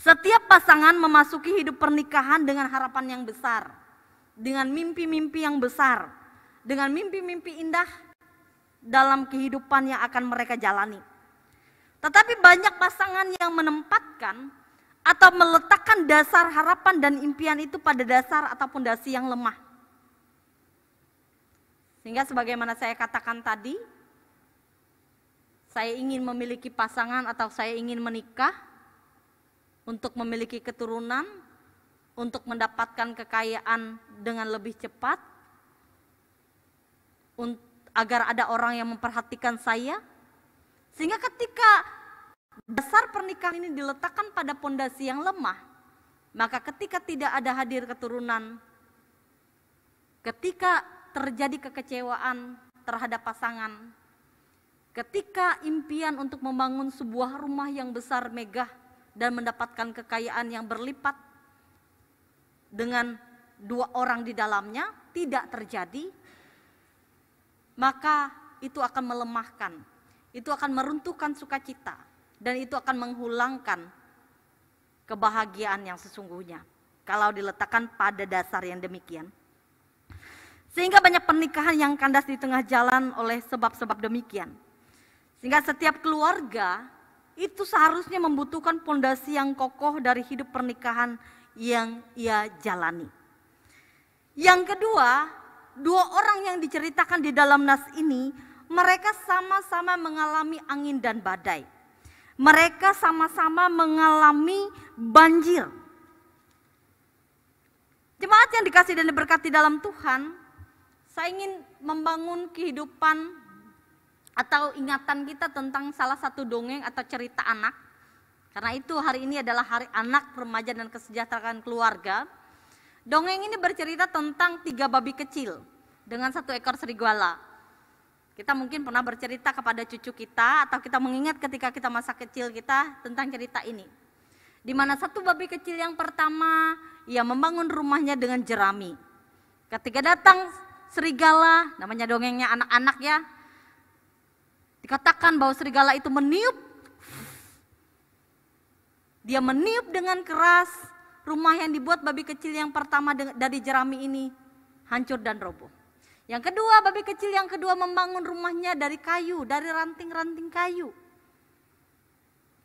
Setiap pasangan memasuki hidup pernikahan dengan harapan yang besar, dengan mimpi-mimpi yang besar, dengan mimpi-mimpi indah dalam kehidupan yang akan mereka jalani. Tetapi banyak pasangan yang menempatkan atau meletakkan dasar harapan dan impian itu pada dasar atau pondasi yang lemah. Sehingga sebagaimana saya katakan tadi, saya ingin memiliki pasangan atau saya ingin menikah untuk memiliki keturunan, untuk mendapatkan kekayaan dengan lebih cepat, agar ada orang yang memperhatikan saya. Sehingga ketika dasar pernikahan ini diletakkan pada pondasi yang lemah, maka ketika tidak ada hadir keturunan, ketika terjadi kekecewaan terhadap pasangan, ketika impian untuk membangun sebuah rumah yang besar megah dan mendapatkan kekayaan yang berlipat dengan 2 orang di dalamnya tidak terjadi, maka itu akan melemahkan, itu akan meruntuhkan sukacita, dan itu akan menghilangkan kebahagiaan yang sesungguhnya kalau diletakkan pada dasar yang demikian. Sehingga banyak pernikahan yang kandas di tengah jalan oleh sebab-sebab demikian. Sehingga setiap keluarga itu seharusnya membutuhkan pondasi yang kokoh dari hidup pernikahan yang ia jalani. Yang kedua, 2 orang yang diceritakan di dalam nas ini, mereka sama-sama mengalami angin dan badai. Mereka sama-sama mengalami banjir. Jemaat yang dikasihi dan diberkati dalam Tuhan, saya ingin membangun kehidupan atau ingatan kita tentang salah satu dongeng atau cerita anak. Karena itu hari ini adalah hari anak, remaja, dan kesejahteraan keluarga. Dongeng ini bercerita tentang 3 babi kecil dengan 1 ekor serigala. Kita mungkin pernah bercerita kepada cucu kita atau kita mengingat ketika kita masa kecil kita tentang cerita ini. Di mana 1 babi kecil yang pertama, ia membangun rumahnya dengan jerami. Ketika datang serigala, namanya dongengnya anak-anak ya, dikatakan bahwa serigala itu meniup. Dia meniup dengan keras, rumah yang dibuat babi kecil yang pertama dari jerami ini hancur dan roboh. Yang kedua, babi kecil yang kedua membangun rumahnya dari kayu, dari ranting-ranting kayu.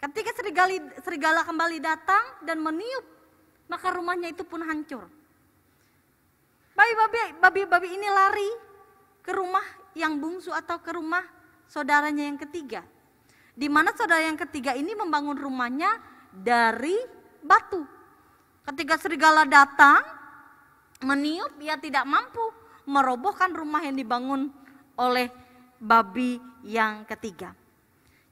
Ketika serigala kembali datang dan meniup, maka rumahnya itu pun hancur. Babi ini lari ke rumah yang bungsu atau ke rumah saudaranya yang ketiga. Di mana saudara yang ketiga ini membangun rumahnya dari batu. Ketika serigala datang, meniup, ia tidak mampu merobohkan rumah yang dibangun oleh babi yang ketiga.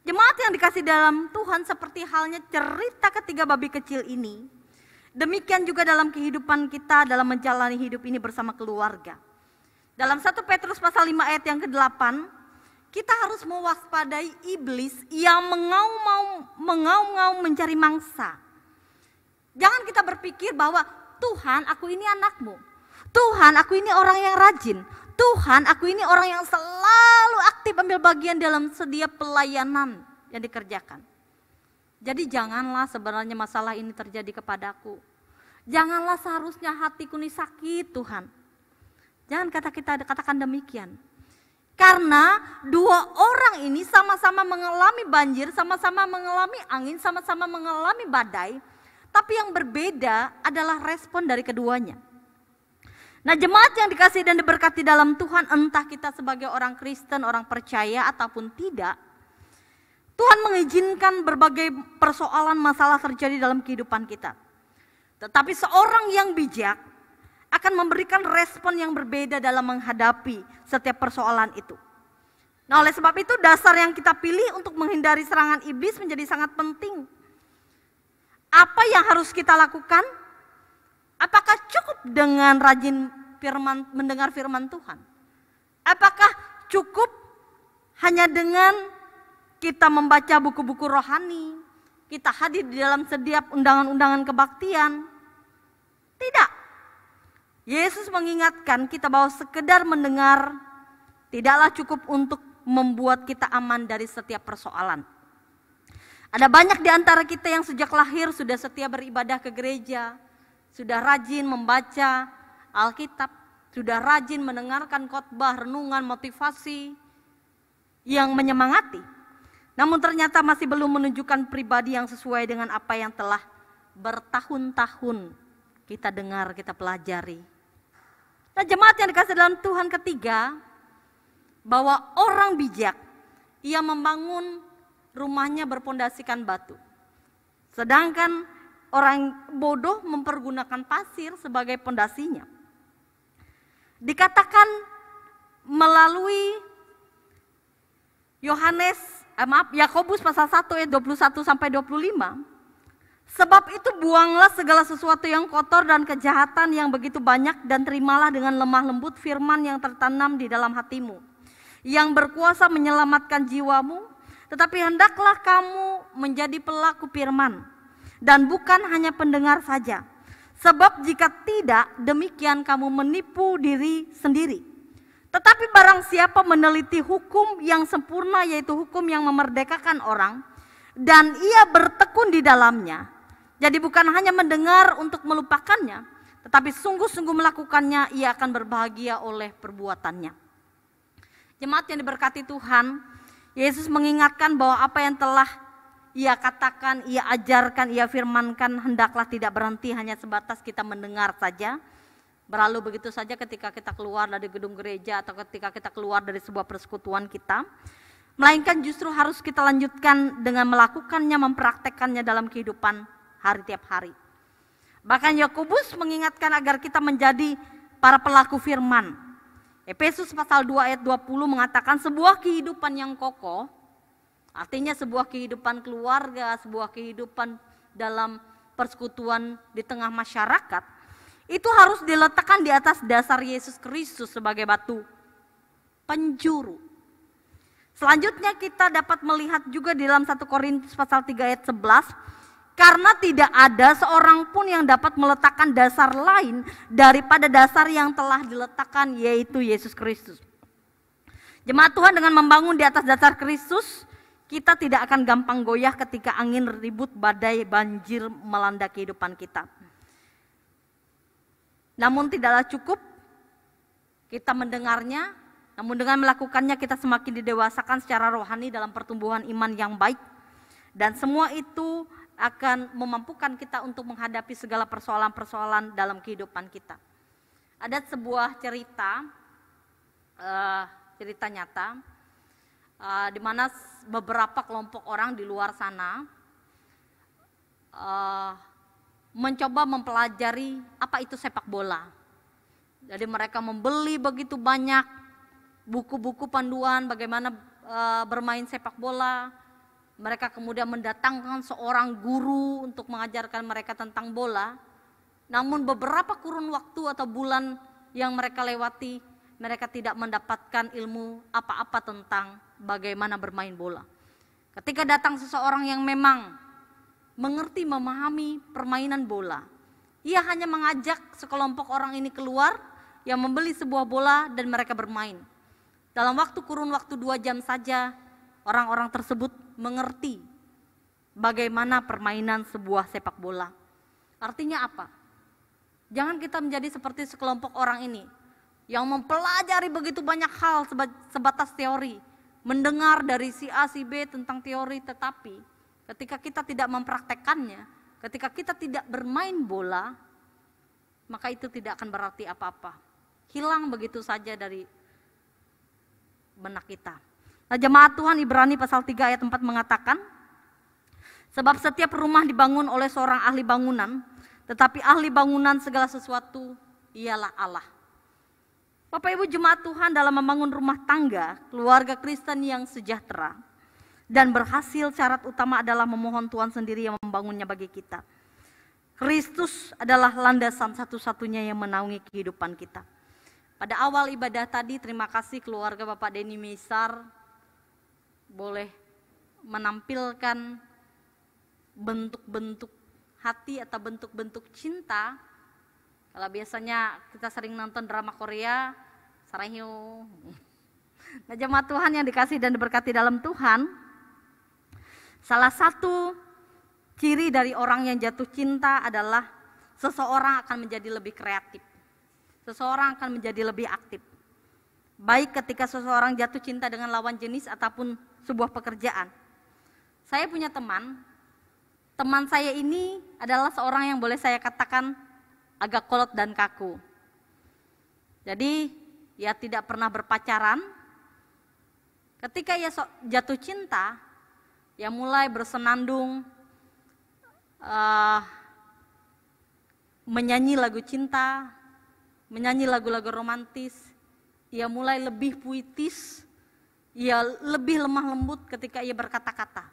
Jemaat yang dikasih dalam Tuhan, seperti halnya cerita ketiga babi kecil ini, demikian juga dalam kehidupan kita dalam menjalani hidup ini bersama keluarga. Dalam 1 Petrus pasal 5 ayat yang ke-8, kita harus mewaspadai iblis yang mengaum-ngaum mencari mangsa. Jangan kita berpikir bahwa Tuhan, aku ini anakmu. Tuhan, aku ini orang yang rajin. Tuhan, aku ini orang yang selalu aktif ambil bagian dalam setiap pelayanan yang dikerjakan. Jadi janganlah sebenarnya masalah ini terjadi kepadaku. Janganlah seharusnya hatiku ini sakit Tuhan. Jangan kita katakan demikian. Karena 2 orang ini sama-sama mengalami banjir, sama-sama mengalami angin, sama-sama mengalami badai. Tapi yang berbeda adalah respon dari keduanya. Nah, jemaat yang dikasihi dan diberkati dalam Tuhan, entah kita sebagai orang Kristen, orang percaya ataupun tidak, Tuhan mengizinkan berbagai persoalan masalah terjadi dalam kehidupan kita. Tetapi seorang yang bijak akan memberikan respon yang berbeda dalam menghadapi setiap persoalan itu. Nah, oleh sebab itu dasar yang kita pilih untuk menghindari serangan iblis menjadi sangat penting. Apa yang harus kita lakukan? Apakah cukup dengan rajin mendengar firman Tuhan? Apakah cukup hanya dengan kita membaca buku-buku rohani, kita hadir di dalam setiap undangan-undangan kebaktian? Tidak. Yesus mengingatkan kita bahwa sekedar mendengar tidaklah cukup untuk membuat kita aman dari setiap persoalan. Ada banyak di antara kita yang sejak lahir sudah setia beribadah ke gereja, sudah rajin membaca Alkitab, sudah rajin mendengarkan khotbah, renungan, motivasi yang menyemangati. Namun ternyata masih belum menunjukkan pribadi yang sesuai dengan apa yang telah bertahun-tahun kita dengar, kita pelajari. Nah, jemaat yang dikasih dalam Tuhan, ketiga, bahwa orang bijak, ia membangun rumahnya berpondasikan batu. Sedangkan orang bodoh mempergunakan pasir sebagai pondasinya. Dikatakan melalui Yakobus pasal 1 ayat 21 sampai 25. Sebab itu buanglah segala sesuatu yang kotor dan kejahatan yang begitu banyak, dan terimalah dengan lemah lembut firman yang tertanam di dalam hatimu, yang berkuasa menyelamatkan jiwamu. Tetapi hendaklah kamu menjadi pelaku firman, dan bukan hanya pendengar saja. Sebab jika tidak, demikian kamu menipu diri sendiri. Tetapi barang siapa meneliti hukum yang sempurna, yaitu hukum yang memerdekakan orang, dan ia bertekun di dalamnya, jadi bukan hanya mendengar untuk melupakannya, tetapi sungguh-sungguh melakukannya, ia akan berbahagia oleh perbuatannya. Jemaat yang diberkati Tuhan, Yesus mengingatkan bahwa apa yang telah ia katakan, ia ajarkan, ia firmankan hendaklah tidak berhenti hanya sebatas kita mendengar saja, berlalu begitu saja ketika kita keluar dari gedung gereja atau ketika kita keluar dari sebuah persekutuan kita, melainkan justru harus kita lanjutkan dengan melakukannya, mempraktekkannya dalam kehidupan hari tiap hari. Bahkan Yakobus mengingatkan agar kita menjadi para pelaku firman. Efesus pasal 2 ayat 20 mengatakan sebuah kehidupan yang kokoh, artinya sebuah kehidupan keluarga, sebuah kehidupan dalam persekutuan di tengah masyarakat, itu harus diletakkan di atas dasar Yesus Kristus sebagai batu penjuru. Selanjutnya kita dapat melihat juga di dalam 1 Korintus pasal 3 ayat 11, karena tidak ada seorang pun yang dapat meletakkan dasar lain daripada dasar yang telah diletakkan, yaitu Yesus Kristus. Jemaat Tuhan, dengan membangun di atas dasar Kristus, kita tidak akan gampang goyah ketika angin ribut, badai, banjir melanda kehidupan kita. Namun tidaklah cukup kita mendengarnya, namun dengan melakukannya kita semakin didewasakan secara rohani dalam pertumbuhan iman yang baik. Dan semua itu akan memampukan kita untuk menghadapi segala persoalan-persoalan dalam kehidupan kita. Ada sebuah cerita nyata, di mana beberapa kelompok orang di luar sana mencoba mempelajari apa itu sepak bola. Jadi mereka membeli begitu banyak buku-buku panduan bagaimana bermain sepak bola. Mereka kemudian mendatangkan seorang guru untuk mengajarkan mereka tentang bola. Namun beberapa kurun waktu atau bulan yang mereka lewati, mereka tidak mendapatkan ilmu apa-apa tentang bagaimana bermain bola. Ketika datang seseorang yang memang mengerti, memahami permainan bola, ia hanya mengajak sekelompok orang ini keluar yang membeli sebuah bola dan mereka bermain. Dalam kurun waktu 2 jam saja, orang-orang tersebut mengerti bagaimana permainan sebuah sepak bola. Artinya apa? Jangan kita menjadi seperti sekelompok orang ini yang mempelajari begitu banyak hal sebatas teori, mendengar dari si A, si B tentang teori, tetapi ketika kita tidak mempraktekkannya, ketika kita tidak bermain bola, maka itu tidak akan berarti apa-apa. Hilang begitu saja dari benak kita. Nah, jemaat Tuhan, Ibrani pasal 3 ayat 4 mengatakan, sebab setiap rumah dibangun oleh seorang ahli bangunan, tetapi ahli bangunan segala sesuatu ialah Allah. Bapak Ibu jemaat Tuhan, dalam membangun rumah tangga, keluarga Kristen yang sejahtera dan berhasil, syarat utama adalah memohon Tuhan sendiri yang membangunnya bagi kita. Kristus adalah landasan satu-satunya yang menaungi kehidupan kita. Pada awal ibadah tadi, terima kasih keluarga Bapak Denny Misar boleh menampilkan bentuk-bentuk hati atau bentuk-bentuk cinta. Kalau biasanya kita sering nonton drama Korea, sarahyo. Nah, jemaat Tuhan yang dikasih dan diberkati dalam Tuhan, Salah satu ciri dari orang yang jatuh cinta adalah seseorang akan menjadi lebih kreatif. Seseorang akan menjadi lebih aktif. Baik ketika seseorang jatuh cinta dengan lawan jenis ataupun sebuah pekerjaan. Saya punya teman saya ini adalah seorang yang boleh saya katakan agak kolot dan kaku. Jadi ia tidak pernah berpacaran. Ketika ia jatuh cinta, ia mulai bersenandung, menyanyi lagu cinta, menyanyi lagu-lagu romantis. Ia mulai lebih puitis, ia lebih lemah lembut ketika ia berkata-kata.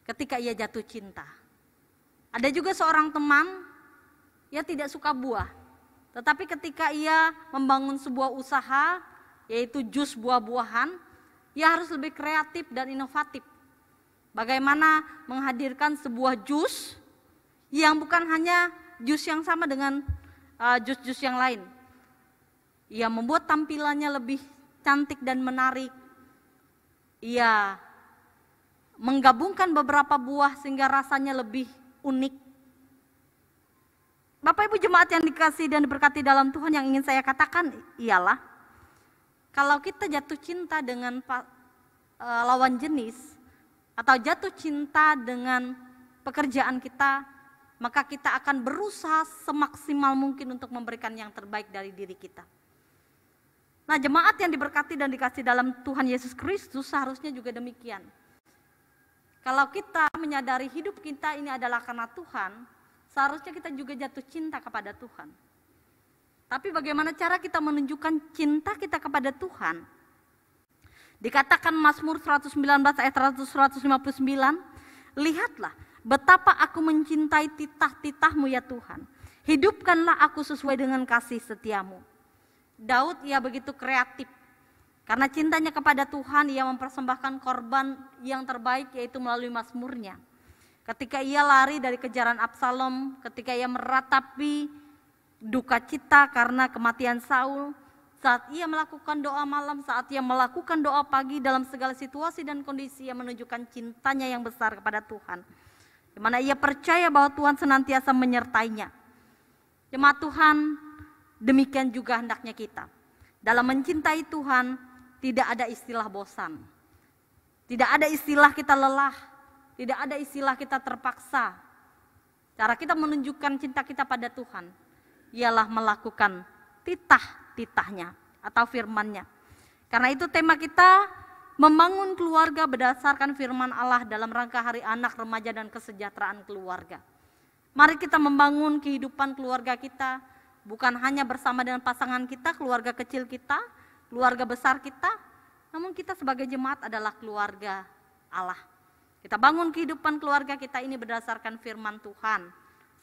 Ketika ia jatuh cinta. Ada juga seorang teman, ia tidak suka buah. Tetapi ketika ia membangun sebuah usaha, yaitu jus buah-buahan, ia harus lebih kreatif dan inovatif. Bagaimana menghadirkan sebuah jus yang bukan hanya jus yang sama dengan jus-jus yang lain. Ia membuat tampilannya lebih cantik dan menarik. Ia menggabungkan beberapa buah sehingga rasanya lebih unik. Bapak Ibu jemaat yang dikasihi dan diberkati dalam Tuhan, yang ingin saya katakan ialah kalau kita jatuh cinta dengan lawan jenis atau jatuh cinta dengan pekerjaan kita, maka kita akan berusaha semaksimal mungkin untuk memberikan yang terbaik dari diri kita. Nah, jemaat yang diberkati dan dikasihi dalam Tuhan Yesus Kristus, seharusnya juga demikian. Kalau kita menyadari hidup kita ini adalah karena Tuhan, seharusnya kita juga jatuh cinta kepada Tuhan. Tapi bagaimana cara kita menunjukkan cinta kita kepada Tuhan? Dikatakan Mazmur 119 ayat 159, lihatlah betapa aku mencintai titah-titahmu ya Tuhan. Hidupkanlah aku sesuai dengan kasih setiamu. Daud ia begitu kreatif. Karena cintanya kepada Tuhan, ia mempersembahkan korban yang terbaik, yaitu melalui mazmurnya. Ketika ia lari dari kejaran Absalom, ketika ia meratapi duka cita karena kematian Saul, saat ia melakukan doa malam, saat ia melakukan doa pagi, dalam segala situasi dan kondisi ia menunjukkan cintanya yang besar kepada Tuhan. Di mana ia percaya bahwa Tuhan senantiasa menyertainya. Jemaat Tuhan, demikian juga hendaknya kita. Dalam mencintai Tuhan, tidak ada istilah bosan. Tidak ada istilah kita lelah. Tidak ada istilah kita terpaksa. Cara kita menunjukkan cinta kita pada Tuhan ialah melakukan titah-titahnya atau firman-Nya. Karena itu tema kita membangun keluarga berdasarkan firman Allah dalam rangka Hari Anak, Remaja, dan Kesejahteraan Keluarga. Mari kita membangun kehidupan keluarga kita, bukan hanya bersama dengan pasangan kita, keluarga kecil kita, keluarga besar kita, namun kita sebagai jemaat adalah keluarga Allah. Kita bangun kehidupan keluarga kita ini berdasarkan firman Tuhan,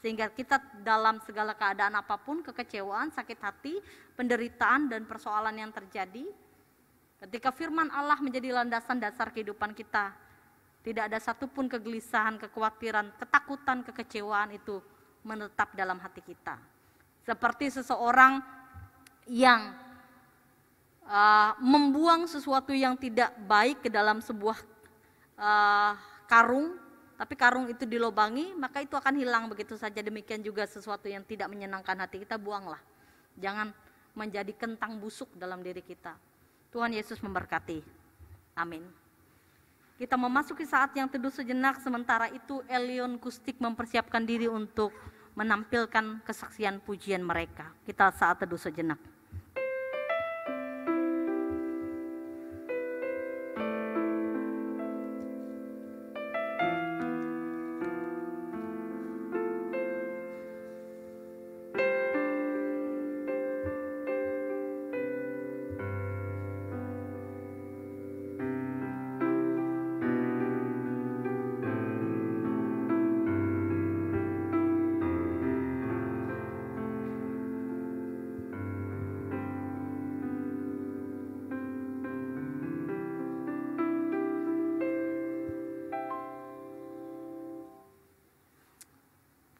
sehingga kita dalam segala keadaan apapun, kekecewaan, sakit hati, penderitaan, dan persoalan yang terjadi, ketika firman Allah menjadi landasan dasar kehidupan kita, tidak ada satupun kegelisahan, kekhawatiran, ketakutan, kekecewaan itu menetap dalam hati kita. Seperti seseorang yang membuang sesuatu yang tidak baik ke dalam sebuah karung, tapi karung itu dilobangi, maka itu akan hilang begitu saja. Demikian juga sesuatu yang tidak menyenangkan hati kita, buanglah. Jangan menjadi kentang busuk dalam diri kita. Tuhan Yesus memberkati. Amin. Kita memasuki saat yang teduh sejenak, sementara itu Elion Kustik mempersiapkan diri untuk menampilkan kesaksian pujian mereka. Kita saat teduh sejenak.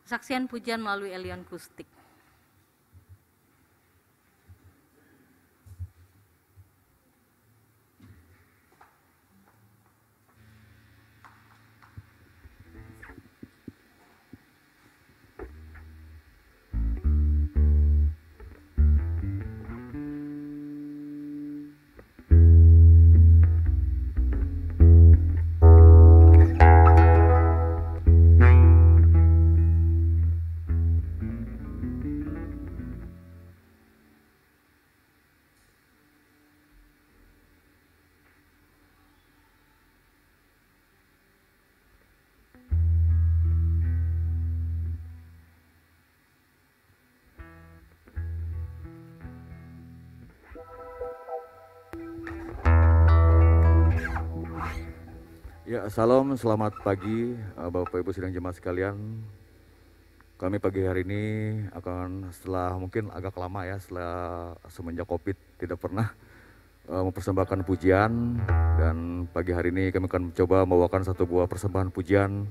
Kesaksian pujian melalui Elion Kustik. Ya, salam, selamat pagi Bapak Ibu sidang jemaat sekalian. Kami pagi hari ini akan setelah mungkin agak lama ya, setelah semenjak Covid tidak pernah mempersembahkan pujian, dan pagi hari ini kami akan mencoba membawakan satu buah persembahan pujian.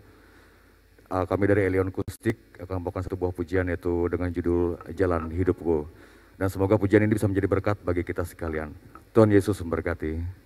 Kami dari Elion Kustik akan membawakan satu buah pujian yaitu dengan judul Jalan Hidupku. Dan semoga pujian ini bisa menjadi berkat bagi kita sekalian. Tuhan Yesus memberkati.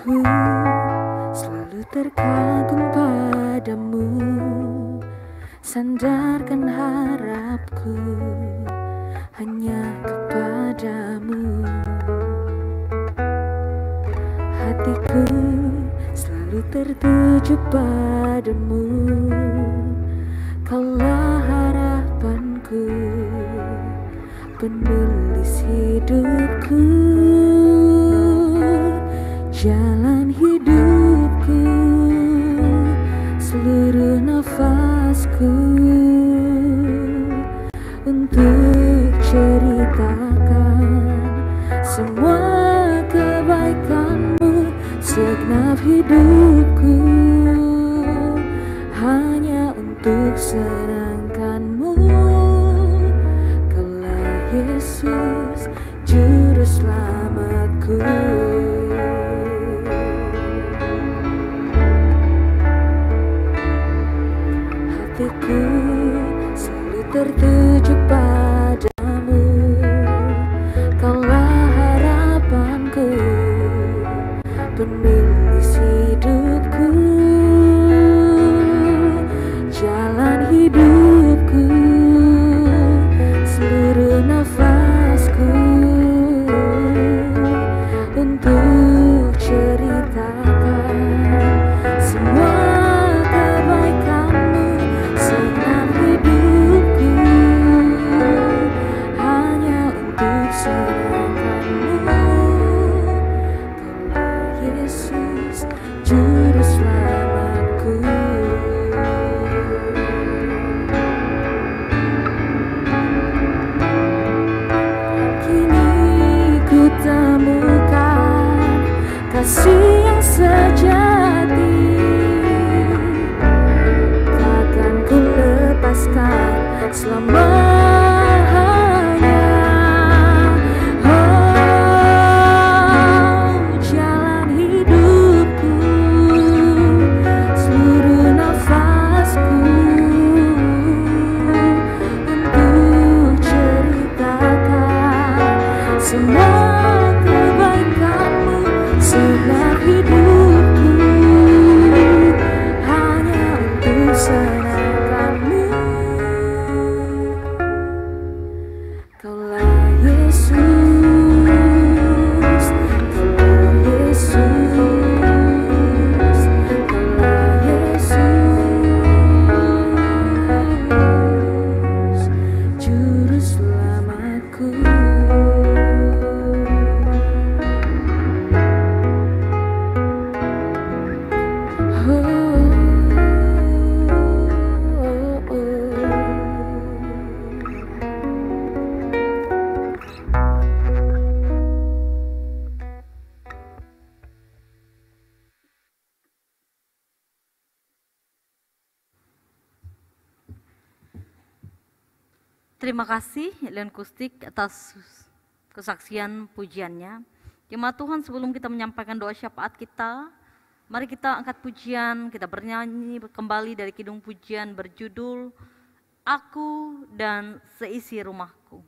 Ku selalu terkagum padamu, sandarkan harapku hanya kepadamu. Hatiku selalu tertuju padamu, Kaulah harapanku, penulis hidupku. Jalan hidupku, seluruh nafasku, untuk ceritakan semua kebaikanmu. Segenap hidupku hanya untuk senangkanmu. Kaulah Yesus, Juru Selamatku. Hatiku selalu tertuju padamu, Kaulah harapanku, penulis hidupku. Jalan hidupku, seluruh nafasku, untuk ceritakan semua kebaikanmu. Senang hidupku hanya untuk senangkanmu. Kaulah Yesus, Juru Selamatku. Kini ku temukan kasih yang sejati, takkan ku lepaskan selamanya. Oh, jalan hidupku, seluruh nafasku, untuk ceritakan semua kebaikanmu. Segenap hidupku hanya untuk senangkanmu. Kaulah Yesus, Kaulah Yesus, Kaulah Yesus, Juru Selamatku. Terima kasih Elion Kustik atas kesaksian pujiannya. Jemaat Tuhan, sebelum kita menyampaikan doa syafaat kita, mari kita angkat pujian, kita bernyanyi kembali dari kidung pujian berjudul Aku dan Seisi Rumahku.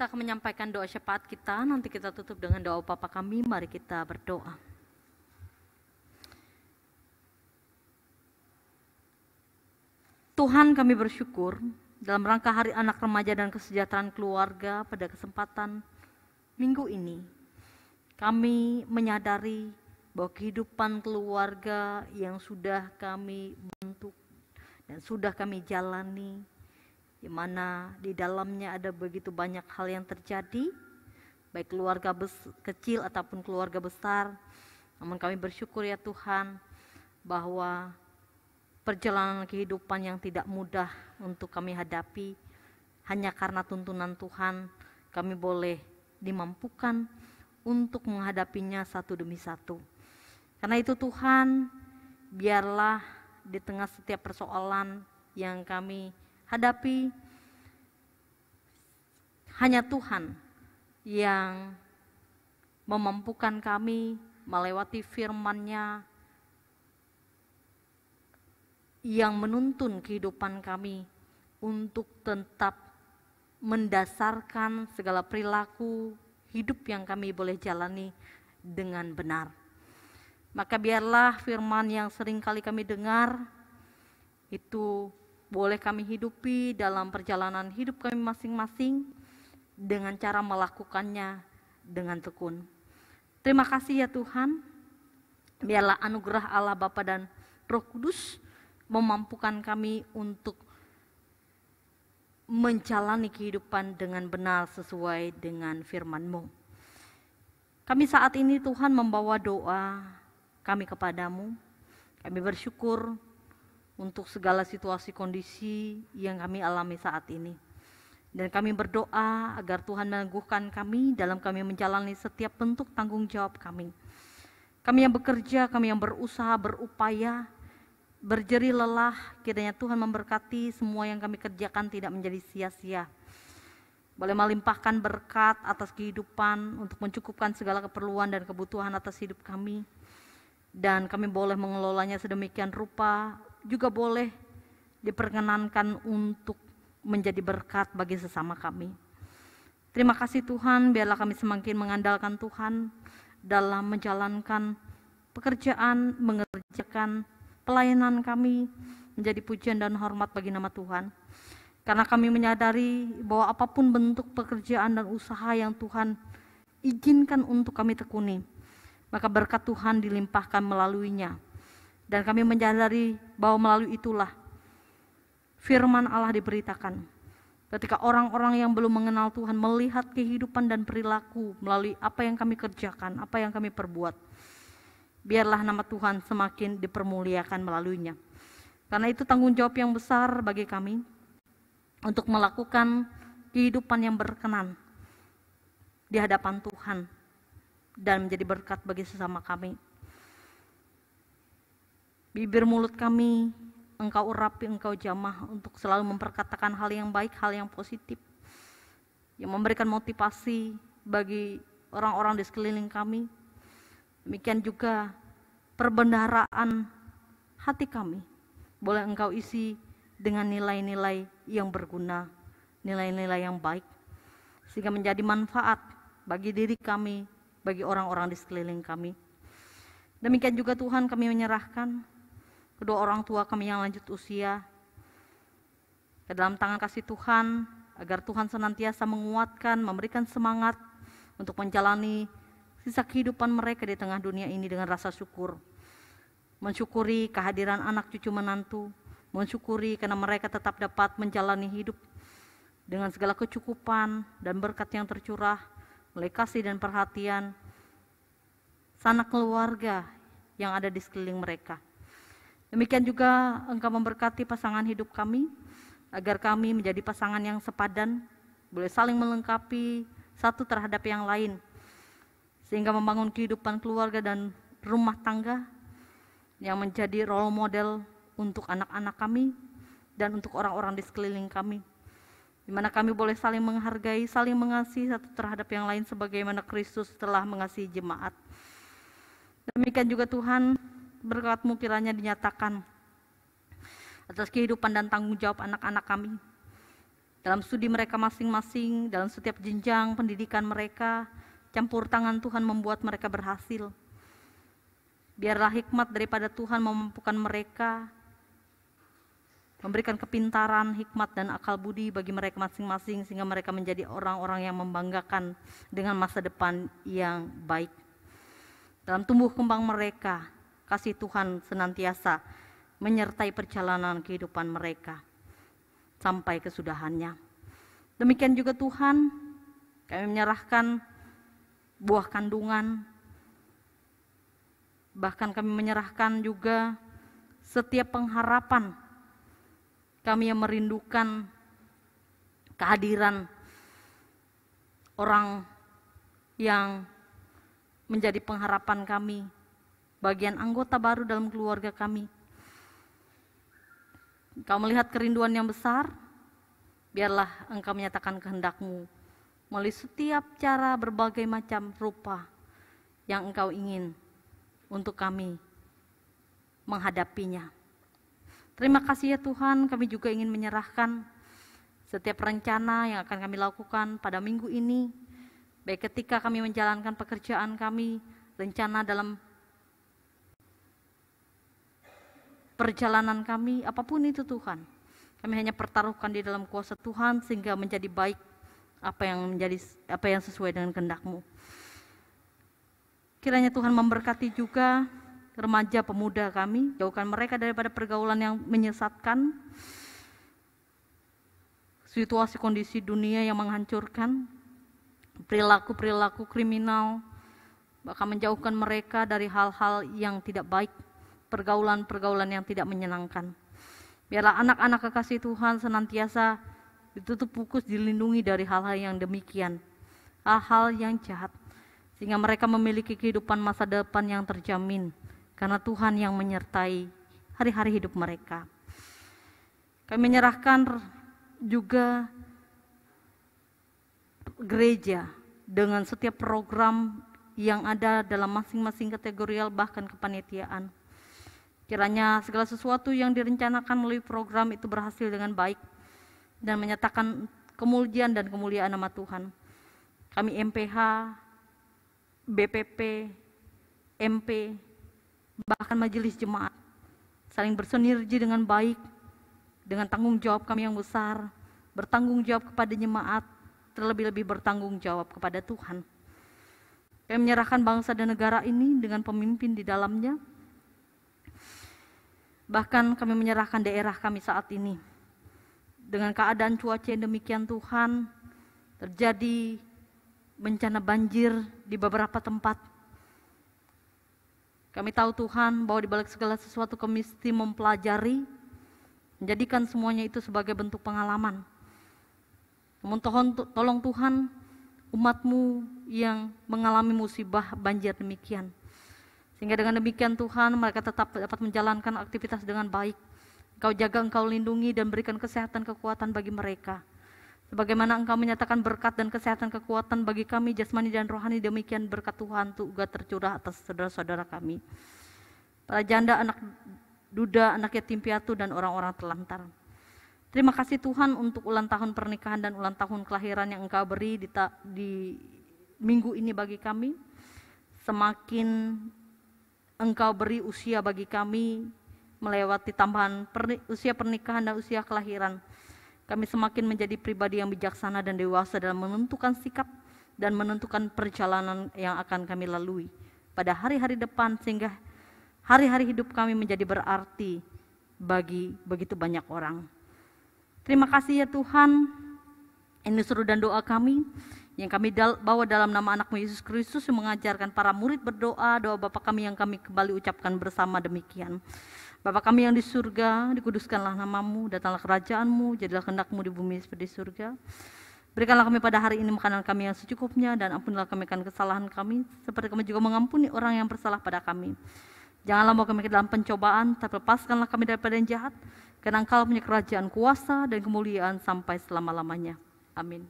kita akan menyampaikan doa syafaat kita, nanti kita tutup dengan doa Bapa kami. Mari kita berdoa. Tuhan, kami bersyukur dalam rangka Hari Anak Remaja dan Kesejahteraan Keluarga pada kesempatan minggu ini. Kami menyadari bahwa kehidupan keluarga yang sudah kami bentuk dan sudah kami jalani, di mana di dalamnya ada begitu banyak hal yang terjadi, baik keluarga kecil ataupun keluarga besar. Namun kami bersyukur ya Tuhan, bahwa perjalanan kehidupan yang tidak mudah untuk kami hadapi, hanya karena tuntunan Tuhan, kami boleh dimampukan untuk menghadapinya satu demi satu. Karena itu Tuhan, biarlah di tengah setiap persoalan yang kami hadapi, hanya Tuhan yang memampukan kami melewati firman-Nya yang menuntun kehidupan kami untuk tetap mendasarkan segala perilaku hidup yang kami boleh jalani dengan benar. Maka biarlah firman yang sering kali kami dengar itu boleh kami hidupi dalam perjalanan hidup kami masing-masing dengan cara melakukannya dengan tekun. Terima kasih ya Tuhan, biarlah anugerah Allah Bapa dan Roh Kudus memampukan kami untuk menjalani kehidupan dengan benar sesuai dengan firman-Mu. Kami saat ini Tuhan membawa doa kami kepadamu. Kami bersyukur untuk segala situasi kondisi yang kami alami saat ini. Dan kami berdoa agar Tuhan meneguhkan kami dalam kami menjalani setiap bentuk tanggung jawab kami. Kami yang bekerja, kami yang berusaha, berupaya, berjerih lelah, kiranya Tuhan memberkati semua yang kami kerjakan tidak menjadi sia-sia. Boleh melimpahkan berkat atas kehidupan untuk mencukupkan segala keperluan dan kebutuhan atas hidup kami. Dan kami boleh mengelolanya sedemikian rupa, juga boleh diperkenankan untuk menjadi berkat bagi sesama kami. Terima kasih Tuhan, biarlah kami semakin mengandalkan Tuhan dalam menjalankan pekerjaan, mengerjakan pelayanan kami menjadi pujian dan hormat bagi nama Tuhan. Karena kami menyadari bahwa apapun bentuk pekerjaan dan usaha yang Tuhan izinkan untuk kami tekuni, maka berkat Tuhan dilimpahkan melaluinya. Dan kami menyadari bahwa melalui itulah firman Allah diberitakan. Ketika orang-orang yang belum mengenal Tuhan melihat kehidupan dan perilaku melalui apa yang kami kerjakan, apa yang kami perbuat, biarlah nama Tuhan semakin dipermuliakan melaluinya. Karena itu tanggung jawab yang besar bagi kami untuk melakukan kehidupan yang berkenan di hadapan Tuhan dan menjadi berkat bagi sesama kami. Bibir mulut kami Engkau urapi, Engkau jamah untuk selalu memperkatakan hal yang baik, hal yang positif, yang memberikan motivasi bagi orang-orang di sekeliling kami. Demikian juga perbendaharaan hati kami boleh Engkau isi dengan nilai-nilai yang berguna, nilai-nilai yang baik, sehingga menjadi manfaat bagi diri kami, bagi orang-orang di sekeliling kami. Demikian juga Tuhan, kami menyerahkan kedua orang tua kami yang lanjut usia ke dalam tangan kasih Tuhan, agar Tuhan senantiasa menguatkan, memberikan semangat untuk menjalani sisa kehidupan mereka di tengah dunia ini dengan rasa syukur. Mensyukuri kehadiran anak cucu menantu, mensyukuri karena mereka tetap dapat menjalani hidup dengan segala kecukupan dan berkat yang tercurah, melalui kasih dan perhatian sanak keluarga yang ada di sekeliling mereka. Demikian juga Engkau memberkati pasangan hidup kami, agar kami menjadi pasangan yang sepadan, boleh saling melengkapi satu terhadap yang lain, sehingga membangun kehidupan keluarga dan rumah tangga yang menjadi role model untuk anak-anak kami dan untuk orang-orang di sekeliling kami, di mana kami boleh saling menghargai, saling mengasihi satu terhadap yang lain sebagaimana Kristus telah mengasihi jemaat. Demikian juga Tuhan, berkat-Mu kiranya dinyatakan atas kehidupan dan tanggung jawab anak-anak kami, dalam studi mereka masing-masing, dalam setiap jenjang pendidikan mereka. Campur tangan Tuhan membuat mereka berhasil. Biarlah hikmat daripada Tuhan memampukan mereka, memberikan kepintaran, hikmat, dan akal budi bagi mereka masing-masing, sehingga mereka menjadi orang-orang yang membanggakan dengan masa depan yang baik. Dalam tumbuh kembang mereka, kasih Tuhan senantiasa menyertai perjalanan kehidupan mereka sampai kesudahannya. Demikian juga Tuhan, kami menyerahkan buah kandungan, bahkan kami menyerahkan juga setiap pengharapan. Kami yang merindukan kehadiran orang yang menjadi pengharapan kami, bagian anggota baru dalam keluarga kami. Engkau melihat kerinduan yang besar, biarlah Engkau menyatakan kehendak-Mu melalui setiap cara berbagai macam rupa yang Engkau ingin untuk kami menghadapinya. Terima kasih ya Tuhan, kami juga ingin menyerahkan setiap rencana yang akan kami lakukan pada minggu ini, baik ketika kami menjalankan pekerjaan kami, rencana dalam perjalanan kami, apapun itu Tuhan. Kami hanya pertaruhkan di dalam kuasa Tuhan sehingga menjadi baik apa yang sesuai dengan kehendak-Mu. Kiranya Tuhan memberkati juga remaja pemuda kami, jauhkan mereka daripada pergaulan yang menyesatkan, situasi kondisi dunia yang menghancurkan, perilaku-perilaku kriminal, bahkan menjauhkan mereka dari hal-hal yang tidak baik, pergaulan-pergaulan yang tidak menyenangkan. Biarlah anak-anak kekasih Tuhan senantiasa ditutup fokus, dilindungi dari hal-hal yang demikian, hal-hal yang jahat, sehingga mereka memiliki kehidupan masa depan yang terjamin, karena Tuhan yang menyertai hari-hari hidup mereka. Kami menyerahkan juga gereja dengan setiap program yang ada dalam masing-masing kategorial, bahkan kepanitiaan. Kiranya segala sesuatu yang direncanakan melalui program itu berhasil dengan baik dan menyatakan kemuliaan dan kemuliaan nama Tuhan. Kami MPH, BPP, MP, bahkan majelis jemaat saling bersinergi dengan baik, dengan tanggung jawab kami yang besar, bertanggung jawab kepada jemaat, terlebih-lebih bertanggung jawab kepada Tuhan. Kami menyerahkan bangsa dan negara ini dengan pemimpin di dalamnya. Bahkan kami menyerahkan daerah kami saat ini. Dengan keadaan cuaca yang demikian Tuhan, terjadi bencana banjir di beberapa tempat. Kami tahu Tuhan bahwa di balik segala sesuatu kami mesti mempelajari, menjadikan semuanya itu sebagai bentuk pengalaman. Namun tolong Tuhan umat-Mu yang mengalami musibah banjir demikian. Sehingga dengan demikian Tuhan mereka tetap dapat menjalankan aktivitas dengan baik. Engkau jaga, Engkau lindungi dan berikan kesehatan kekuatan bagi mereka. Sebagaimana Engkau menyatakan berkat dan kesehatan kekuatan bagi kami jasmani dan rohani, demikian berkat Tuhan juga tercurah atas saudara-saudara kami. Para janda, anak duda, anak yatim piatu, dan orang-orang terlantar. Terima kasih Tuhan untuk ulang tahun pernikahan dan ulang tahun kelahiran yang Engkau beri di minggu ini bagi kami. Semakin Engkau beri usia bagi kami melewati tambahan usia pernikahan dan usia kelahiran, kami semakin menjadi pribadi yang bijaksana dan dewasa dalam menentukan sikap dan menentukan perjalanan yang akan kami lalui pada hari-hari depan, sehingga hari-hari hidup kami menjadi berarti bagi begitu banyak orang. Terima kasih ya Tuhan, ini seru dan doa kami yang kami bawa dalam nama anak-Mu Yesus Kristus yang mengajarkan para murid berdoa. Doa Bapa kami yang kami kembali ucapkan bersama demikian. Bapa kami yang di surga, dikuduskanlah nama-Mu, datanglah kerajaan-Mu, jadilah kehendak-Mu di bumi seperti di surga. Berikanlah kami pada hari ini makanan kami yang secukupnya, dan ampunilah kami akan kesalahan kami, seperti kami juga mengampuni orang yang bersalah pada kami. Janganlah bawa kami ke dalam pencobaan, tapi lepaskanlah kami daripada yang jahat, karena Engkau punya kerajaan, kuasa, dan kemuliaan sampai selama-lamanya. Amin.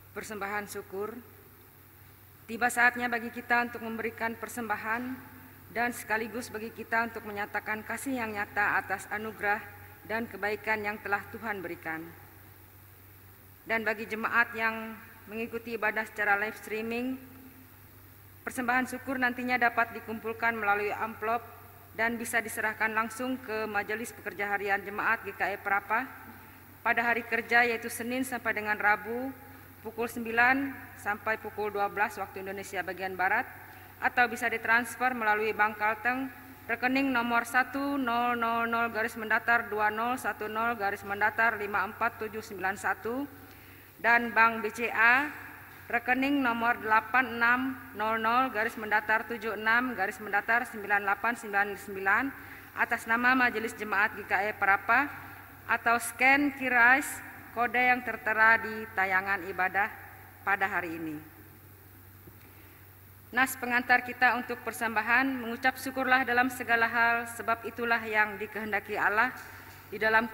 Persembahan syukur Tiba saatnya bagi kita untuk memberikan persembahan dan sekaligus bagi kita untuk menyatakan kasih yang nyata atas anugerah dan kebaikan yang telah Tuhan berikan. Dan bagi jemaat yang mengikuti ibadah secara live streaming, persembahan syukur nantinya dapat dikumpulkan melalui amplop dan bisa diserahkan langsung ke Majelis Pekerja Harian Jemaat GKI Perapa pada hari kerja yaitu Senin sampai dengan Rabu pukul 9 sampai pukul 12 waktu Indonesia bagian Barat, atau bisa ditransfer melalui Bank Kalteng rekening nomor 1000-20-20-5471 dan Bank BCA rekening nomor 8600-76-9899 atas nama Majelis Jemaat GKI Perapa, atau scan QRIS kode yang tertera di tayangan ibadah pada hari ini. Nas pengantar kita untuk persembahan, mengucap syukurlah dalam segala hal, sebab itulah yang dikehendaki Allah di dalam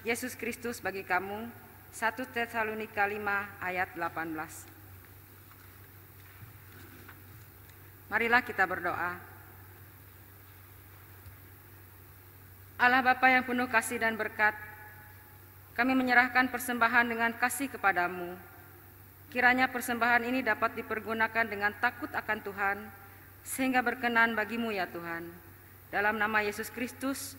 Yesus Kristus bagi kamu. 1 Tesalonika 5 ayat 18. Marilah kita berdoa. Allah Bapa yang penuh kasih dan berkat, kami menyerahkan persembahan dengan kasih kepadamu. Kiranya persembahan ini dapat dipergunakan dengan takut akan Tuhan, sehingga berkenan bagimu ya Tuhan. Dalam nama Yesus Kristus,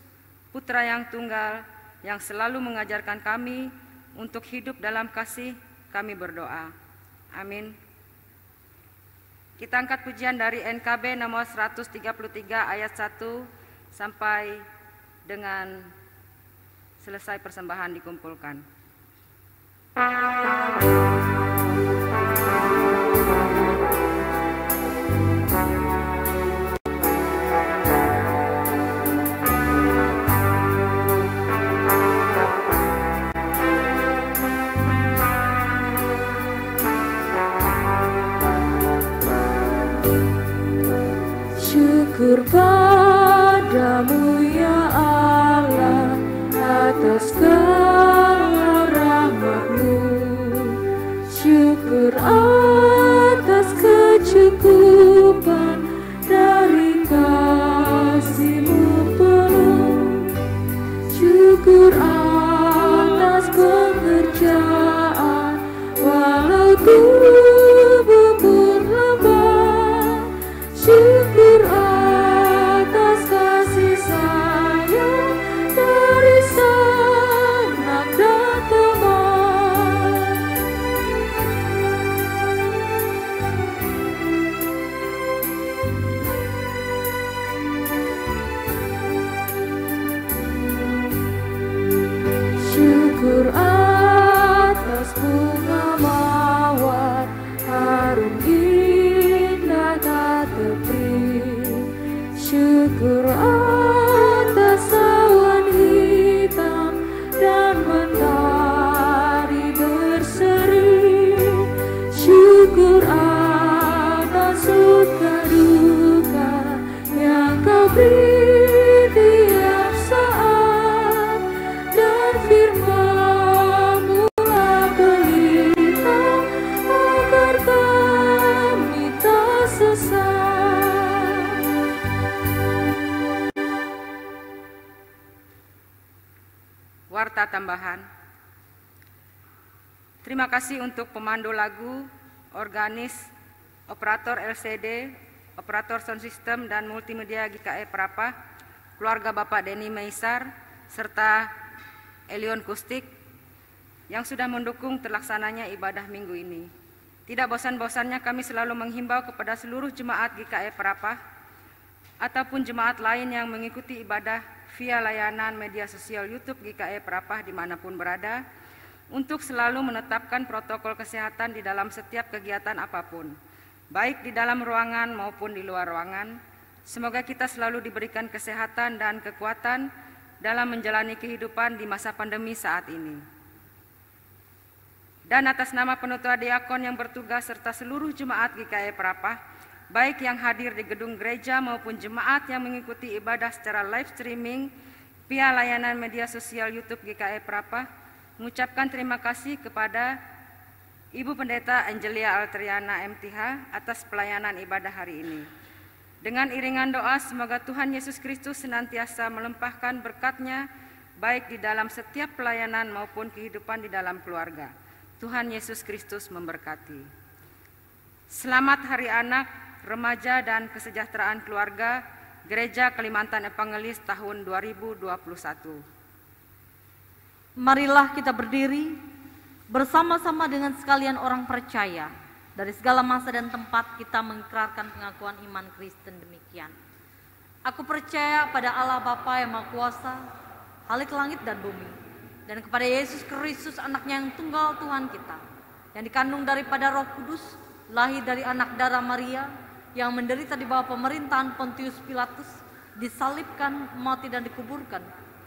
Putra yang tunggal, yang selalu mengajarkan kami untuk hidup dalam kasih, kami berdoa. Amin. Kita angkat pujian dari NKB nomor 133 ayat 1 sampai dengan selesai persembahan dikumpulkan. Syukur padamu ya Allah atas segala rahmat-Mu. Syukur atas kecukupan dari kasih-Mu penuh. Syukur atas pengerjaan walau tubuh pun lemah. Syukur atas kasih sayang dari sanak dan teman. Syukur atas bunga mawar harum indah tak tepri. Syukur atas awan hitam dan mentari berseri. Syukur atas suka duka yang Kau beri tiap saat, dan firman-Mu lah pelita agar kami tak sesat. Warta tambahan. Terima kasih untuk pemandu lagu, organis, operator LCD, operator sound system dan multimedia GKI Perapa, keluarga Bapak Denny Meisar, serta Elion Kustik yang sudah mendukung terlaksananya ibadah minggu ini. Tidak bosan-bosannya kami selalu menghimbau kepada seluruh jemaat GKI Perapa ataupun jemaat lain yang mengikuti ibadah via layanan media sosial YouTube GKI Perapa dimanapun berada, untuk selalu menetapkan protokol kesehatan di dalam setiap kegiatan apapun, baik di dalam ruangan maupun di luar ruangan. Semoga kita selalu diberikan kesehatan dan kekuatan dalam menjalani kehidupan di masa pandemi saat ini. Dan atas nama penutua diakon yang bertugas serta seluruh jemaat GKI Perapa, baik yang hadir di gedung gereja maupun jemaat yang mengikuti ibadah secara live streaming via layanan media sosial YouTube GKI Perapa, mengucapkan terima kasih kepada Ibu Pendeta Angelia Altriana MTH atas pelayanan ibadah hari ini. Dengan iringan doa, semoga Tuhan Yesus Kristus senantiasa melimpahkan berkat-Nya baik di dalam setiap pelayanan maupun kehidupan di dalam keluarga. Tuhan Yesus Kristus memberkati. Selamat Hari Anak, Remaja dan Kesejahteraan Keluarga Gereja Kalimantan Evangelis tahun 2021. Marilah kita berdiri bersama-sama dengan sekalian orang percaya. Dari segala masa dan tempat kita mengikrarkan pengakuan iman Kristen demikian. Aku percaya pada Allah Bapa yang Maha Kuasa, Khalik langit dan bumi, dan kepada Yesus Kristus anaknya yang tunggal Tuhan kita, yang dikandung daripada Roh Kudus, lahir dari anak darah Maria, yang menderita di bawah pemerintahan Pontius Pilatus, disalibkan, mati dan dikuburkan,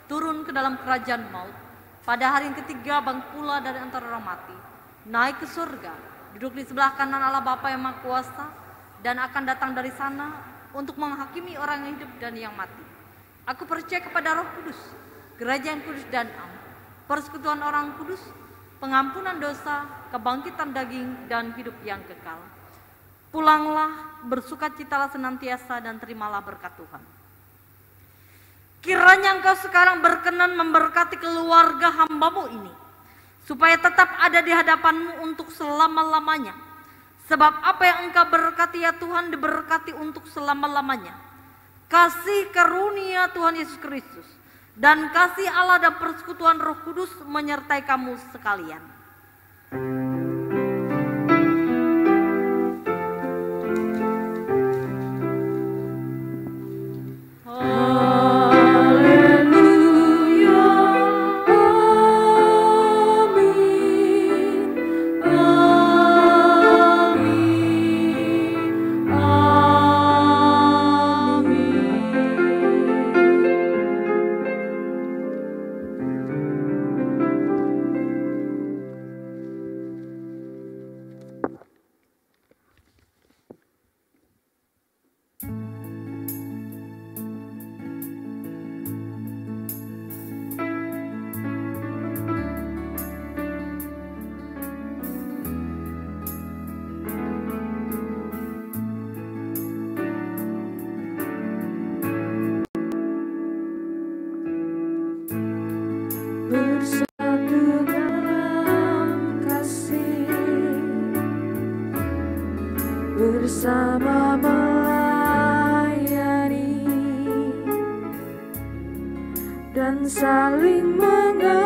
turun ke dalam kerajaan maut, pada hari yang ketiga bangkit pula dari antara orang mati, naik ke surga, duduk di sebelah kanan Allah Bapa yang Maha Kuasa, dan akan datang dari sana untuk menghakimi orang yang hidup dan yang mati. Aku percaya kepada Roh Kudus, gereja yang kudus dan am, persekutuan orang kudus, pengampunan dosa, kebangkitan daging, dan hidup yang kekal. Pulanglah, bersukacitalah senantiasa, dan terimalah berkat Tuhan. Kiranya engkau sekarang berkenan memberkati keluarga hamba-Mu ini, supaya tetap ada di hadapan-Mu untuk selama-lamanya. Sebab apa yang Engkau berkati ya Tuhan diberkati untuk selama-lamanya. Kasih karunia Tuhan Yesus Kristus dan kasih Allah dan persekutuan Roh Kudus menyertai kamu sekalian. Bersatu dalam kasih, bersama melayani dan saling mengerti.